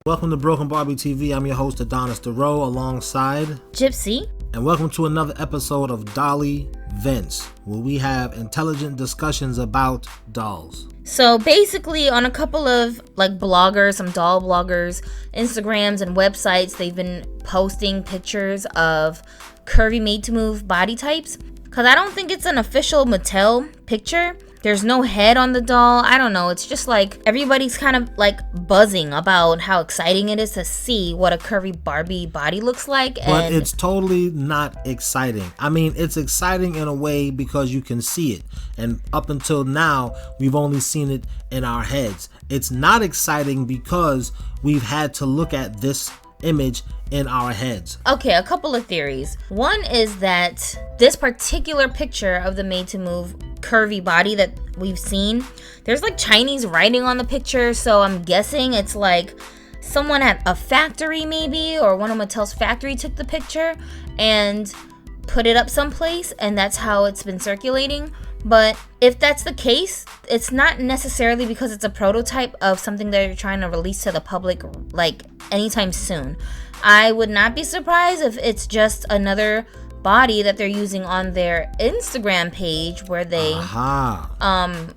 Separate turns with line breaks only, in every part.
Welcome to Broken Barbie TV. I'm your host Adonis Dareau alongside
Gypsie.
And welcome to another episode of Dolly Vince, where we have intelligent discussions about dolls.
So basically on a couple of bloggers, some doll bloggers, Instagrams and websites, they've been posting pictures of Curvy Made To Move body types. Because I don't think it's an official Mattel picture. There's no head on the doll. I don't know. It's just everybody's kind of buzzing about how exciting it is to see what a curvy Barbie body looks like.
But it's totally not exciting. I mean, it's exciting in a way because you can see it. And up until now, we've only seen it in our heads. It's not exciting because we've had to look at this image in our heads.
Okay, a couple of theories. One is that this particular picture of the Made to Move curvy body that we've seen, there's Chinese writing on the picture, so I'm guessing it's someone at a factory maybe, or one of Mattel's factory took the picture and put it up someplace, and that's how it's been circulating. But if that's the case, it's not necessarily because it's a prototype of something that you're trying to release to the public anytime soon. I would not be surprised if it's just another body that they're using on their Instagram page where they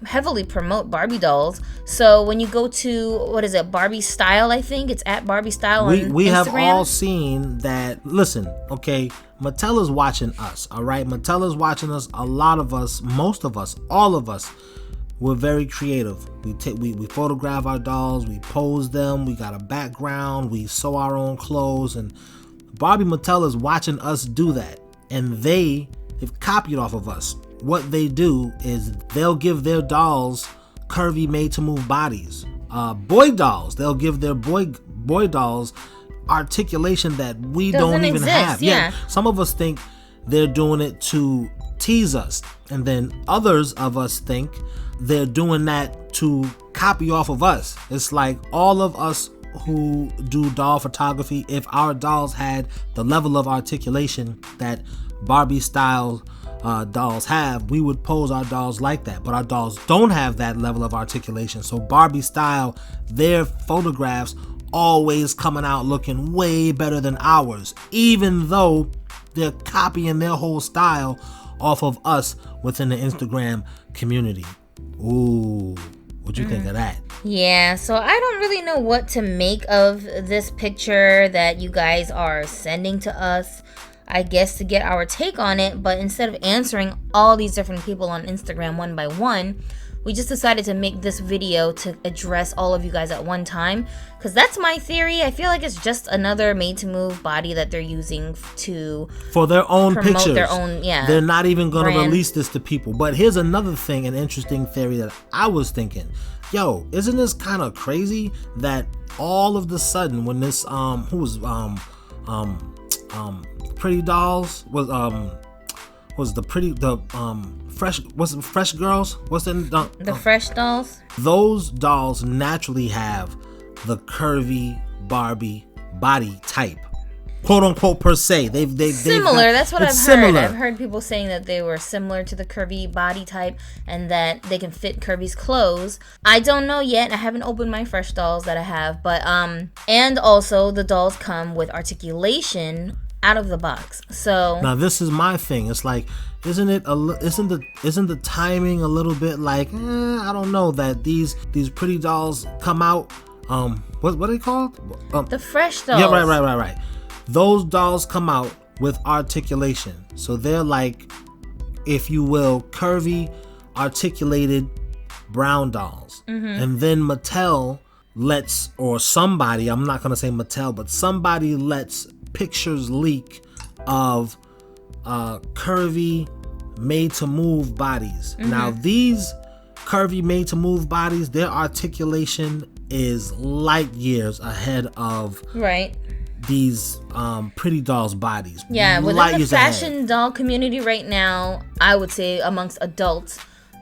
heavily promote Barbie dolls. So when you go to Barbie Style, I think it's at Barbie Style on Instagram.
We have all seen that. Listen, okay, Mattel is watching us, all right? Mattel is watching us. A lot of us, most of us, all of us, we're very creative. We photograph our dolls, we pose them, we got a background, we sew our own clothes, and Barbie Mattel is watching us do that. And they have copied off of us. What they do is they'll give their dolls curvy Made To Move bodies. Boy dolls, they'll give their boy dolls articulation that we don't even have.
Yeah.
Some of us think they're doing it to tease us, and then others of us think they're doing that to copy off of us. It's like all of us who do doll photography, if our dolls had the level of articulation that Barbie style dolls have, we would pose our dolls like that. But our dolls don't have that level of articulation, so Barbie style, their photographs always coming out looking way better than ours, even though they're copying their whole style off of us within the Instagram community. Ooh, what'd you think of that?
Yeah, so I don't really know what to make of this picture that you guys are sending to us, I guess, to get our take on it. But instead of answering all these different people on Instagram one by one, we just decided to make this video to address all of you guys at one time, because that's my theory. I feel like it's just another Made to Move body that they're using
for their own
promote
pictures.
Their own,
they're not even going to
brand.
release this to people. But here's another thing, an interesting theory that I was thinking. Yo, isn't this kind of crazy that all of the sudden when this pretty dolls fresh girls? What's
the fresh dolls?
Those dolls naturally have the curvy Barbie body type, quote unquote, per se. They've
similar. That's what I've heard.
Similar.
I've heard people saying that they were similar to the curvy body type and that they can fit Curvy's clothes. I don't know yet. I haven't opened my fresh dolls that I have, but and also the dolls come with articulation out of the box. So
now this is my thing. It's like, isn't the timing a little bit I don't know, that these pretty dolls come out, what are they called?
The fresh dolls.
Yeah, right. Those dolls come out with articulation. So they're if you will, curvy, articulated brown dolls. Mm-hmm. And then Mattel lets, or somebody, I'm not going to say Mattel, but somebody lets pictures leak of curvy Made To Move bodies. Mm-hmm. Now these curvy Made To Move bodies, their articulation is light years ahead of these pretty dolls' bodies.
Yeah, within the fashion doll community right now, I would say amongst adults,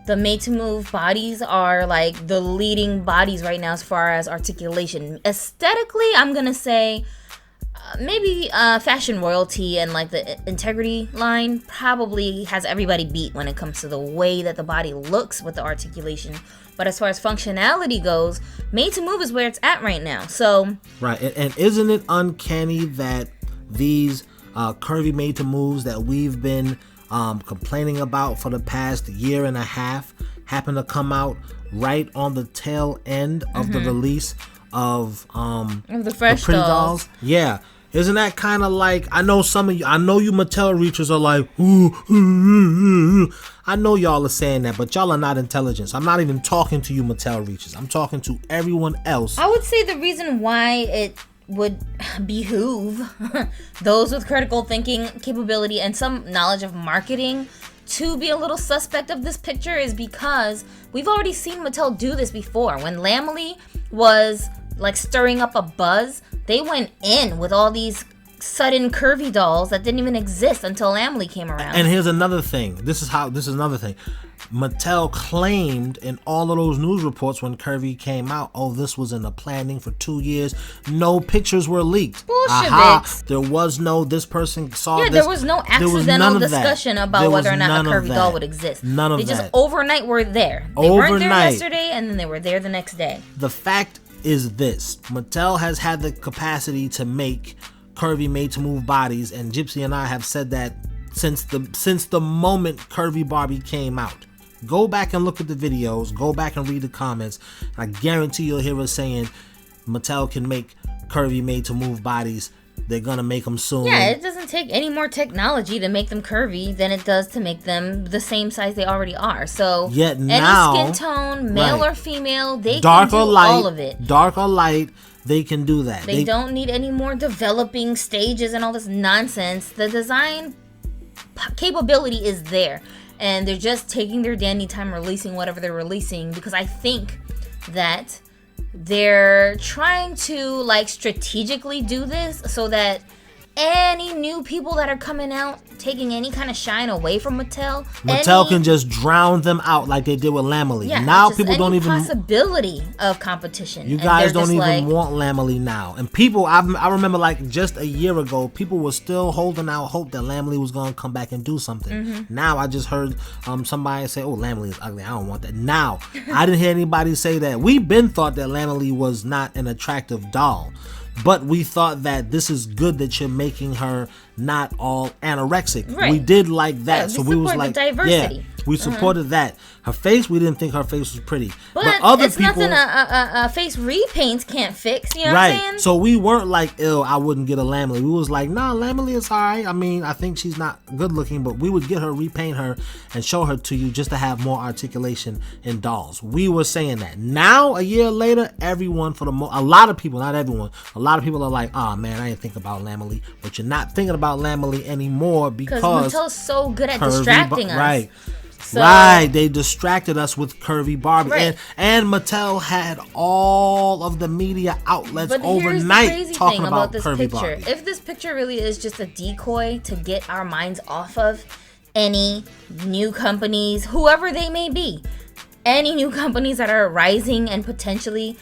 the Made To Move bodies are the leading bodies right now as far as articulation. Aesthetically, I'm gonna say maybe Fashion Royalty and the Integrity line probably has everybody beat when it comes to the way that the body looks with the articulation. But as far as functionality goes, Made to Move is where it's at right now. So
right, and isn't it uncanny that these curvy Made to Moves that we've been complaining about for the past year and a half happen to come out right on the tail end of the release of
the fresh
pretty
dolls.
Yeah. Isn't that kind of like, I know you Mattel reachers are like, I know y'all are saying that, but y'all are not intelligent. So I'm not even talking to you Mattel reachers. I'm talking to everyone else.
I would say the reason why it would behoove those with critical thinking capability and some knowledge of marketing to be a little suspect of this picture is because we've already seen Mattel do this before. When Lamely was like stirring up a buzz, they went in with all these sudden curvy dolls that didn't even exist until Lamely came around.
And here's another thing. This is another thing. Mattel claimed in all of those news reports when Curvy came out, oh, this was in the planning for 2 years. No pictures were leaked.
Bullshit.
There was no, this person saw this.
Yeah, there was no accidental discussion about whether or not a curvy doll would exist.
None of that.
They just overnight were there. They weren't there yesterday, and then they were there the next day.
The fact is this. Mattel has had the capacity to make curvy Made to Move bodies, and Gypsy and I have said that since the moment Curvy Barbie came out. Go back and look at the videos, go back and read the comments. I guarantee you'll hear us saying Mattel can make curvy Made to Move bodies. They're gonna make them soon.
Yeah, it doesn't take any more technology to make them curvy than it does to make them the same size they already are. So
yet now,
any skin tone, male or female, they
dark
can do
or light,
all of it.
Dark or light, they can do that.
They don't need any more developing stages and all this nonsense. The design capability is there. And they're just taking their dandy time releasing whatever they're releasing, because I think that they're trying to like strategically do this so that any new people that are coming out taking any kind of shine away from Mattel
can just drown them out like they did with Lamely.
Yeah,
now people don't even
possibility of competition.
You guys don't even want Lamely now. And people, I remember like just a year ago, people were still holding out hope that Lamely was gonna come back and do something. Now I just heard somebody say, "Oh, Lamely is ugly. I don't want that." Now I didn't hear anybody say that. We've been thought that Lamely was not an attractive doll. But we thought that this is good that you're making her not all anorexic.
Right.
We did like that.
Yeah,
so we was like,
diversity.
Yeah, we supported that. Her face, we didn't think her face was pretty.
But
other
it's
people,
nothing a face repaints can't fix. You know
right.
what I'm saying?
So we weren't like, ill, I wouldn't get a Lamely. We was like, nah, Lamely is all right. I mean, I think she's not good looking, but we would get her, repaint her, and show her to you just to have more articulation in dolls. We were saying that. Now, a year later, everyone, a lot of people, not everyone, a lot of people are like, oh man, I didn't think about Lamely. But you're not thinking about Lamely anymore because
Mattel's so good at distracting us.
Right.
So,
right, they distracted us with Curvy Barbie,
right.
and Mattel had all of the media outlets overnight talking about
this
Curvy
picture.
Barbie.
If this picture really is just a decoy to get our minds off of any new companies, whoever they may be, any new companies that are rising and potentially,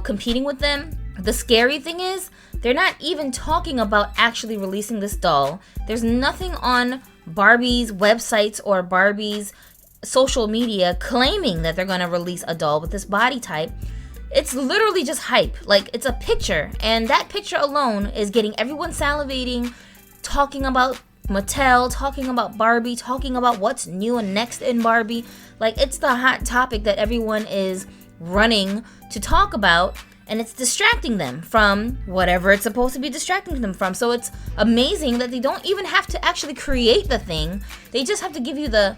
competing with them, the scary thing is they're not even talking about actually releasing this doll. There's nothing on Barbie's websites or Barbie's social media claiming that they're going to release a doll with this body type. It's literally just hype. Like, it's a picture, and that picture alone is getting everyone salivating, talking about Mattel, talking about Barbie, talking about what's new and next in Barbie. Like, it's the hot topic that everyone is running to talk about, and it's distracting them from whatever it's supposed to be distracting them from. So it's amazing that they don't even have to actually create the thing. They just have to give you the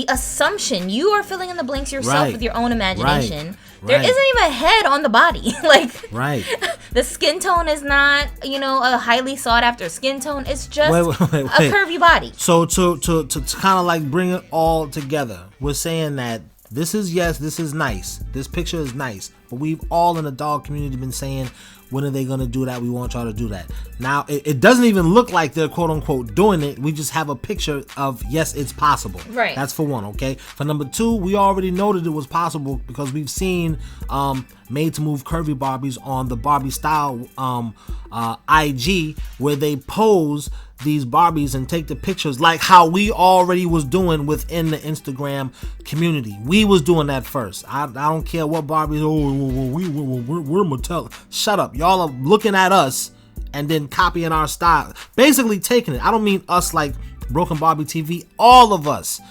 assumption. You are filling in the blanks yourself with your own imagination. There isn't even a head on the body. The skin tone is not, a highly sought after skin tone. It's just a curvy body.
So to kind of like bring it all together, we're saying that this is nice. This picture is nice. But we've all in the dog community been saying, when are they going to do that? We want y'all to do that. Now, it doesn't even look like they're quote unquote doing it. We just have a picture of, yes, it's possible.
Right.
That's for one, okay? For number two, we already know that it was possible because we've seen Made to Move Curvy Barbies on the Barbie Style IG where they pose these Barbies and take the pictures like how we already was doing within the Instagram community. We was doing that first. I don't care what Barbies. We're Mattel. Shut up. Y'all are looking at us and then copying our style. Basically taking it. I don't mean us like Broken Barbie TV. All of us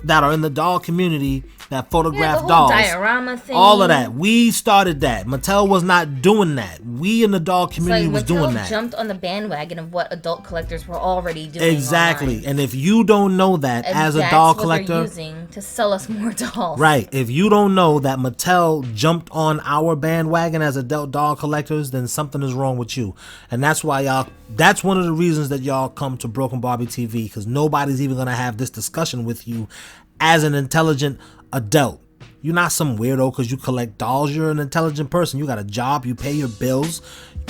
that are in the doll community that photograph dolls,
diorama thing,
all of that. We started that. Mattel was not doing that. We in the doll community was doing that.
Mattel jumped on the bandwagon of what adult collectors were already doing.
Exactly.
Online.
And if you don't know that
and
as a doll collector,
they're using to sell us more dolls.
Right. If you don't know that Mattel jumped on our bandwagon as adult doll collectors, then something is wrong with you. And that's why y'all. That's one of the reasons that y'all come to Broken Barbie TV, because nobody's even gonna have this discussion with you as an intelligent adult. You're not some weirdo because you collect dolls. You're an intelligent person. You got a job. You pay your bills.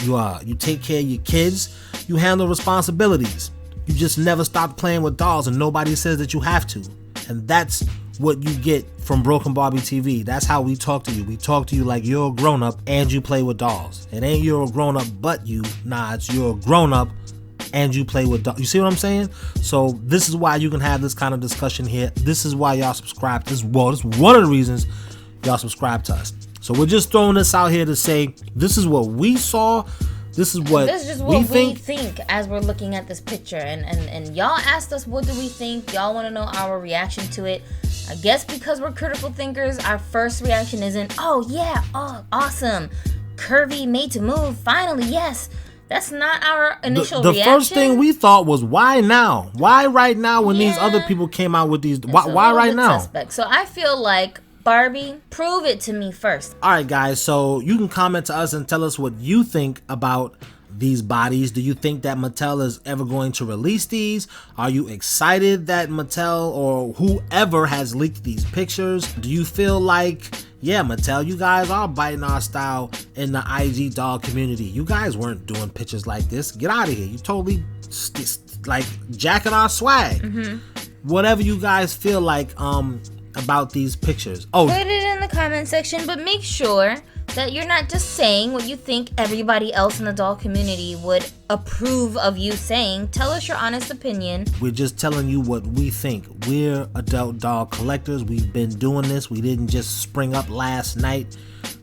You take care of your kids. You handle responsibilities. You just never stop playing with dolls, and nobody says that you have to. And that's what you get from Broken Barbie TV. That's how we talk to you. We talk to you like you're a grown-up and you play with dolls. It ain't you're a grown-up but you. Nah, it's you're a grown-up and you play with dolls. You see what I'm saying? So this is why you can have this kind of discussion here. This is why y'all subscribe. This is one of the reasons y'all subscribe to us. So we're just throwing this out here to say this is what we saw. This is just what we think
as we're looking at this picture. And y'all asked us, what do we think? Y'all want to know our reaction to it. I guess because we're critical thinkers, our first reaction isn't, oh yeah, oh awesome, Curvy Made To Move, finally, yes. That's not our initial reaction.
The first thing we thought was, why now? Why right now when these other people came out with these? Why right now?
Suspect. So I feel like, Barbie, prove it to me first.
All right, guys. So you can comment to us and tell us what you think about these bodies. Do you think that Mattel is ever going to release these? Are you excited that Mattel or whoever has leaked these pictures? Do you feel like, yeah, Mattel, you guys are biting our style in the IG doll community? You guys weren't doing pictures like this. Get out of here. You totally like jacking our swag. Whatever you guys feel like about these pictures. Oh,
put it in the comment section, but make sure that you're not just saying what you think everybody else in the doll community would approve of you saying. Tell us your honest opinion.
We're just telling you what we think. We're adult doll collectors. We've been doing this. We didn't just spring up last night.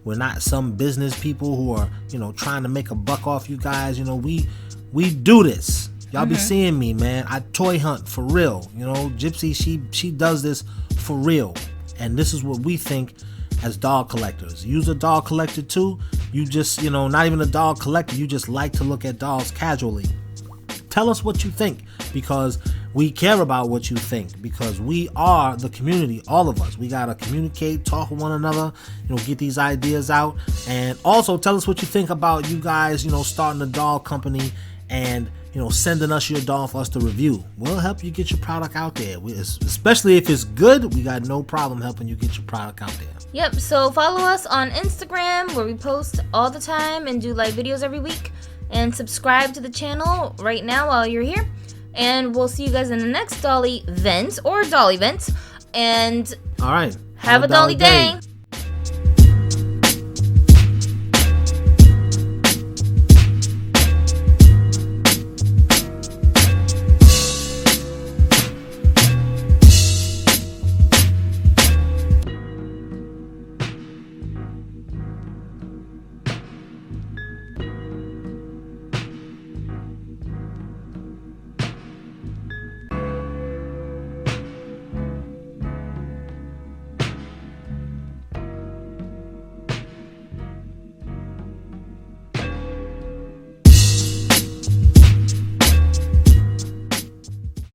We're not some business people who are, trying to make a buck off you guys. We do this. Y'all be seeing me, man. I toy hunt for real. Gypsy, she does this for real. And this is what we think as doll collectors. You're a doll collector too. You just, not even a doll collector. You just like to look at dolls casually. Tell us what you think, because we care about what you think, because we are the community, all of us. We got to communicate, talk with one another, get these ideas out. And also tell us what you think about you guys, starting a doll company and sending us your doll for us to review. We'll help you get your product out there. Especially if it's good, we got no problem helping you get your product out there.
Yep, so follow us on Instagram, where we post all the time and do live videos every week. And subscribe to the channel right now while you're here. And we'll see you guys in the next Dolly event or doll event. And
all right,
have a Dolly day.